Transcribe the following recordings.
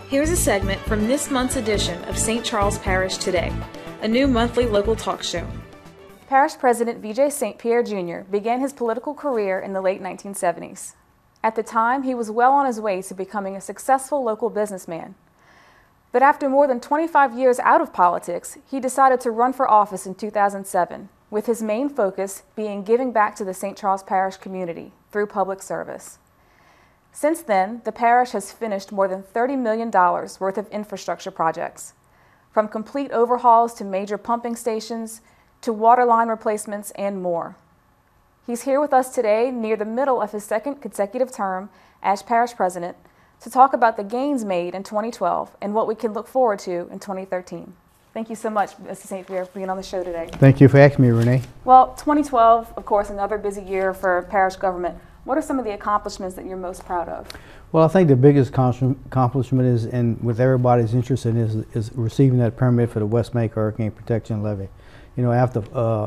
Here's a segment from this month's edition of St. Charles Parish Today, a new monthly local talk show. Parish President V.J. St. Pierre Jr. began his political career in the late 1970s. At the time, he was well on his way to becoming a successful local businessman. But after more than 25 years out of politics, he decided to run for office in 2007, with his main focus being giving back to the St. Charles Parish community through public service. Since then, the parish has finished more than $30 million worth of infrastructure projects, from complete overhauls to major pumping stations, to water line replacements and more. He's here with us today near the middle of his second consecutive term as parish president to talk about the gains made in 2012 and what we can look forward to in 2013. Thank you so much, Mr. St. Pierre, for being on the show today. Thank you for asking me, Renee. Well, 2012, of course, another busy year for parish government. What are some of the accomplishments that you're most proud of? Well, I think the biggest accomplishment is, and with everybody's interest in, is receiving that permit for the West Bank Hurricane Protection Levee. You know, after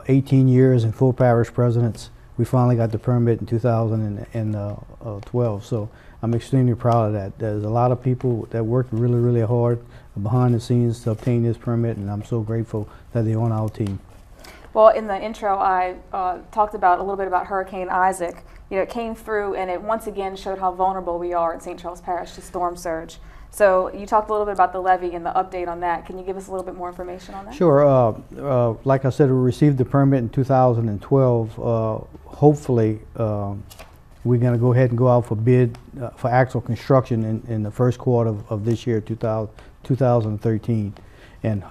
18 years and 4 parish presidents, we finally got the permit in 2012. So I'm extremely proud of that. There's a lot of people that worked really, really hard behind the scenes to obtain this permit, and I'm so grateful that they're on our team. Well, in the intro, I talked about a little bit about Hurricane Isaac. You know, it came through and it once again showed how vulnerable we are in St. Charles Parish to storm surge. So you talked a little bit about the levee and the update on that. Can you give us a little bit more information on that? Sure. Like I said, we received the permit in 2012. Hopefully, we're going to go ahead and go out for bid for actual construction in the first quarter of this year, 2013, and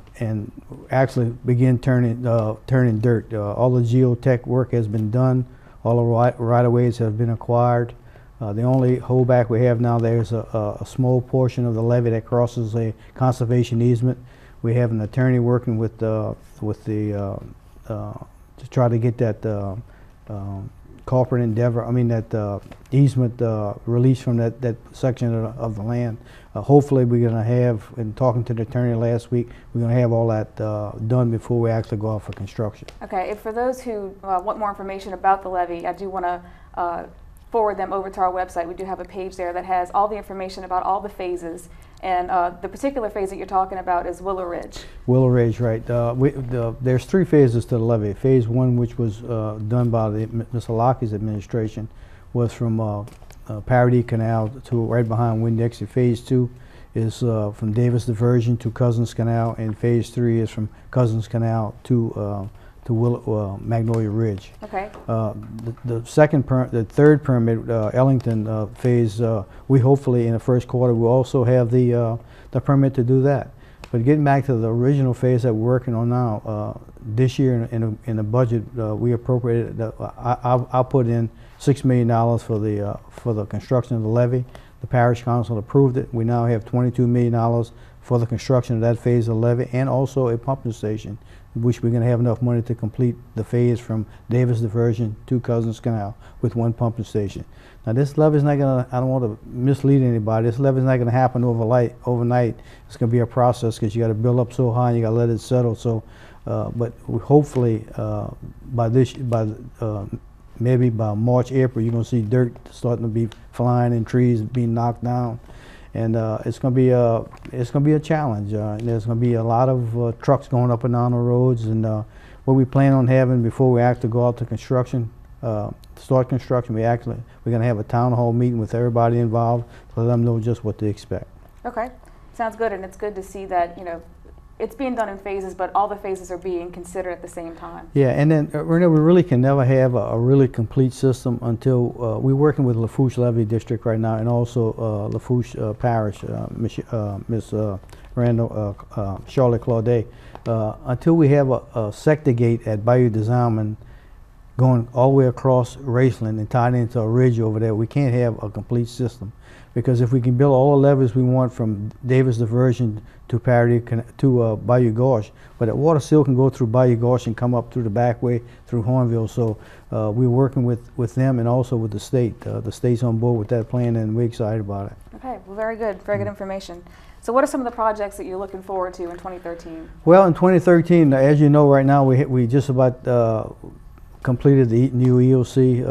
actually begin turning dirt. All the geotech work has been done. All the right-of-ways have been acquired. The only holdback we have now, there's a small portion of the levee that crosses a conservation easement. We have an attorney working with to try to get that corporate endeavor, that easement released from that section of the land. Hopefully we're going to have, in talking to the attorney last week, we're going to have all that done before we actually go out for construction. Okay, for those who want more information about the levee, I do want to forward them over to our website. We do have a page there that has all the information about all the phases, and the particular phase that you're talking about is Willow Ridge. Willow Ridge, right. There's 3 phases to the levee. Phase 1, which was done by Mr. Lockie's administration, was from Parish Canal to right behind Winn-Dixie. Phase 2 is from Davis Diversion to Cousins Canal, and Phase 3 is from Cousins Canal to Magnolia Ridge. Okay. The third permit, Ellington phase, we hopefully in the first quarter will also have the permit to do that. But getting back to the original phase that we're working on now, this year in the budget we appropriated. I put in $6 million for the construction of the levee. The parish council approved it. We now have $22 million for the construction of that phase of the levee, and also a pumping station, which we're going to have enough money to complete the phase from Davis Diversion to Cousins Canal with 1 pumping station. Now this levee is not going to, I don't want to mislead anybody, this levee is not going to happen overnight. It's going to be a process, because you got to build up so high and you got to let it settle. So, but hopefully maybe by March, April, you're going to see dirt starting to be flying and trees being knocked down. And it's going to be a challenge. There's going to be a lot of trucks going up and down the roads, and what we plan on having before we actually go out to construction, start construction, we're going to have a town hall meeting with everybody involved to let them know just what to expect. Okay, sounds good, and it's good to see that it's being done in phases, but all the phases are being considered at the same time. Yeah, and then we really can never have a really complete system until we're working with Lafourche Levee District right now, and also Lafourche Parish, Miss Charlotte Claudet. Until we have a sector gate at Bayou des Allemands going all the way across Raceland and tied into a ridge over there, we can't have a complete system. Because if we can build all the levees we want from Davis Diversion to Parish to Bayou Gauche, but that water still can go through Bayou Gauche and come up through the back way through Hornville. So we're working with them and also with the state. The state's on board with that plan, and we're excited about it. Okay, well, very good information. So what are some of the projects that you're looking forward to in 2013? Well, in 2013, as you know, right now we just about completed the new EOC.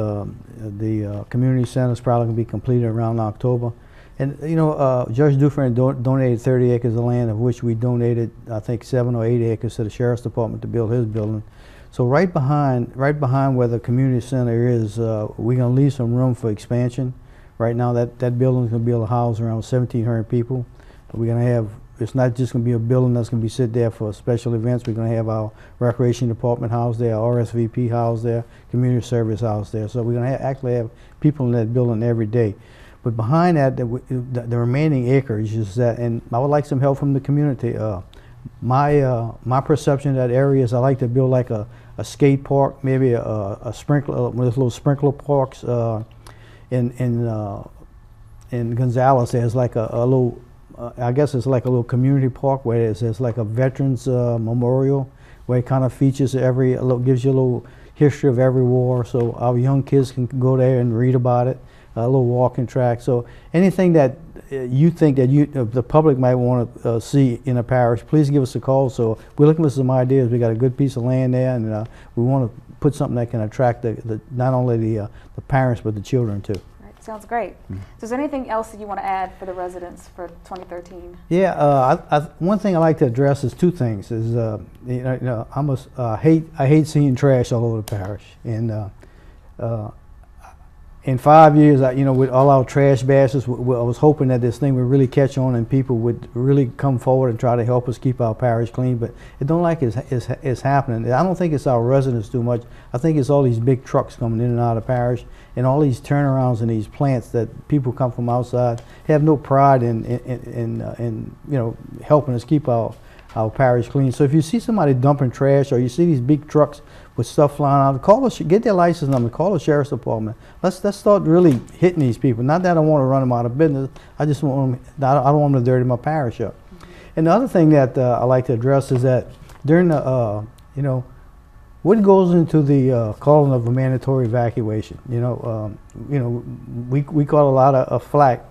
The community center is probably going to be completed around October. And you know, Judge Dufresne donated 30 acres of land, of which we donated, I think, 7 or 8 acres to the Sheriff's Department to build his building. So right behind where the community center is, we're gonna leave some room for expansion. Right now, that building's gonna be able to house around 1,700 people. We're gonna have, it's not just gonna be a building that's gonna be sit there for special events. We're gonna have our recreation department house there, our RSVP house there, community service house there. So we're gonna actually have people in that building every day. But behind that, the remaining acreage is that, and I would like some help from the community. My perception of that area is I like to build like a skate park, maybe a sprinkler, one of those little sprinkler parks in Gonzales. There's like a little, I guess it's like a little community park where there's like a veterans memorial where it kind of features gives you a little history of every war, so our young kids can go there and read about it. A little walking track. So anything that you think that the public might want to see in a parish, please give us a call. So we're looking for some ideas. We got a good piece of land there, and we want to put something that can attract not only the parents but the children too. Right. Sounds great. So is there anything else that you want to add for the residents for 2013? Yeah, one thing I like to address is two things. Is I hate seeing trash all over the parish, and in 5 years, with all our trash bashes, I was hoping that this thing would really catch on and people would really come forward and try to help us keep our parish clean. But it don't like it's happening. I don't think it's our residents too much. I think it's all these big trucks coming in and out of the parish, and all these turnarounds and these plants that people come from outside have no pride in helping us keep our parish clean. So if you see somebody dumping trash, or you see these big trucks with stuff flying out, get their license number, call the Sheriff's Department. Let's start really hitting these people. Not that I want to run them out of business. I just want them, I don't want them to dirty my parish up. And the other thing that I like to address is that during the, what goes into the calling of a mandatory evacuation? We caught a lot of flack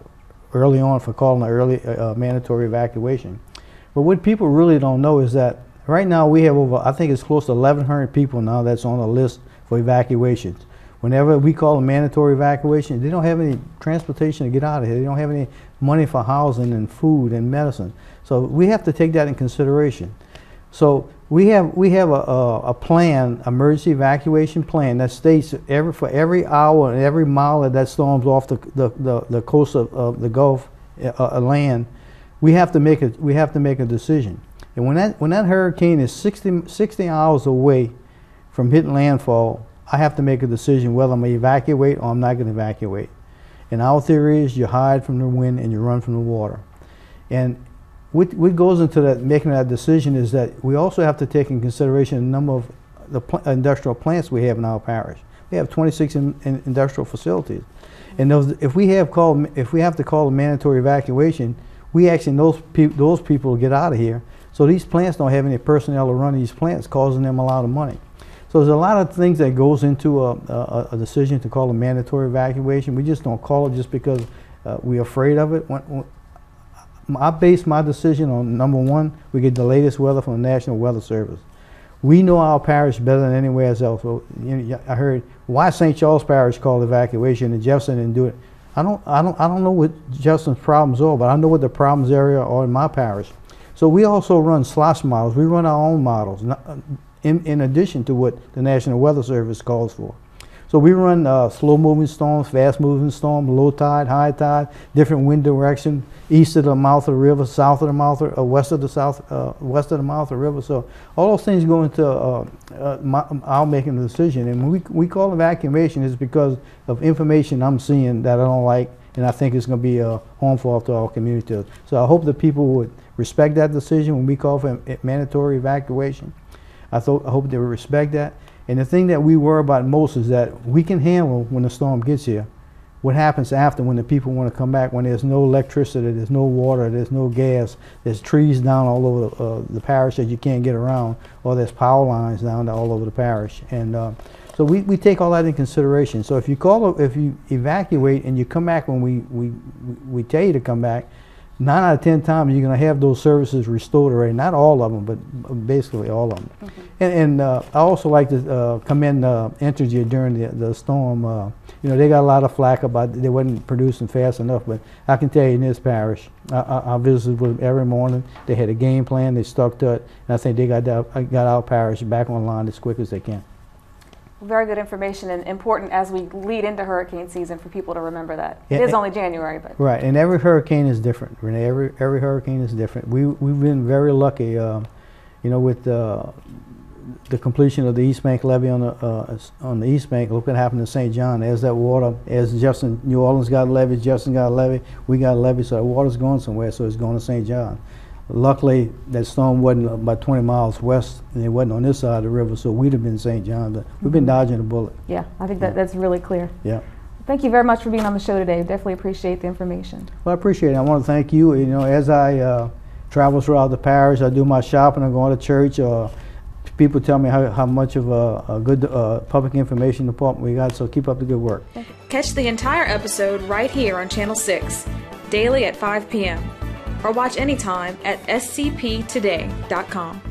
early on for calling an early mandatory evacuation. But what people really don't know is that right now we have over, I think it's close to 1,100 people now that's on the list for evacuations. Whenever we call a mandatory evacuation, they don't have any transportation to get out of here. They don't have any money for housing and food and medicine. So we have to take that in consideration. So we have a plan, emergency evacuation plan, that states for every hour and every mile that storms off the coast of the Gulf land, we have to make a decision. And when that hurricane is 60 hours away from hitting landfall, I have to make a decision whether I'm going to evacuate or I'm not going to evacuate. And our theory is you hide from the wind and you run from the water. And what goes into that, making that decision, is that we also have to take in consideration the number of the industrial plants we have in our parish. We have 26 industrial facilities, and if we have to call a mandatory evacuation, we asking those people to get out of here. So these plants don't have any personnel to run these plants, causing them a lot of money. So there's a lot of things that goes into a decision to call a mandatory evacuation. We just don't call it just because we're afraid of it. I base my decision on, number one, we get the latest weather from the National Weather Service. We know our parish better than anywhere else. So, I heard why St. Charles Parish called evacuation and Jefferson didn't do it. I don't know what Jefferson's problems are, but I know what the problems area are in my parish. So we also run slosh models. We run our own models, in addition to what the National Weather Service calls for. So we run slow-moving storms, fast-moving storms, low tide, high tide, different wind direction, east of the mouth of the river, south of the mouth, or west of the mouth of the river. So all those things go into our making the decision. And when we call evacuation, is because of information I'm seeing that I don't like, and I think it's going to be harmful to our community. So I hope that people would respect that decision when we call for mandatory evacuation. I hope they would respect that. And the thing that we worry about most is that we can handle when the storm gets here. What happens after, when the people want to come back, when there's no electricity, there's no water, there's no gas, there's trees down all over the parish that you can't get around, or there's power lines down all over the parish. And so we take all that in consideration. So if you evacuate and you come back when we tell you to come back, 9 out of 10 times you're going to have those services restored already. Not all of them, but basically all of them. And I also like to commend Entergy during the storm. You know, they got a lot of flack about they wasn't producing fast enough, but I can tell you in this parish, I visited with them every morning. They had a game plan, they stuck to it, and I think they got our parish back online as quick as they can. Very good information, and important as we lead into hurricane season for people to remember that. It is only January, but right, and every hurricane is different, Renee. Every hurricane is different. We've been very lucky, you know, with the completion of the East Bank levee on the East Bank. Look what happened to St. John. As that water, as New Orleans got a levee, Jefferson got a levee, we got a levee, so the water's going somewhere, so it's going to St. John. Luckily, that storm wasn't about 20 miles west, and it wasn't on this side of the river, so we'd have been St. John, but we've been dodging a bullet. Yeah, I think that's really clear. Yeah. Thank you very much for being on the show today. Definitely appreciate the information. Well, I appreciate it. I want to thank you. You know, as I travel throughout the parish, I do my shopping, I go to church, people tell me how much of a good public information department we got, so keep up the good work. Catch the entire episode right here on Channel 6, daily at 5 p.m. or watch anytime at scptoday.com.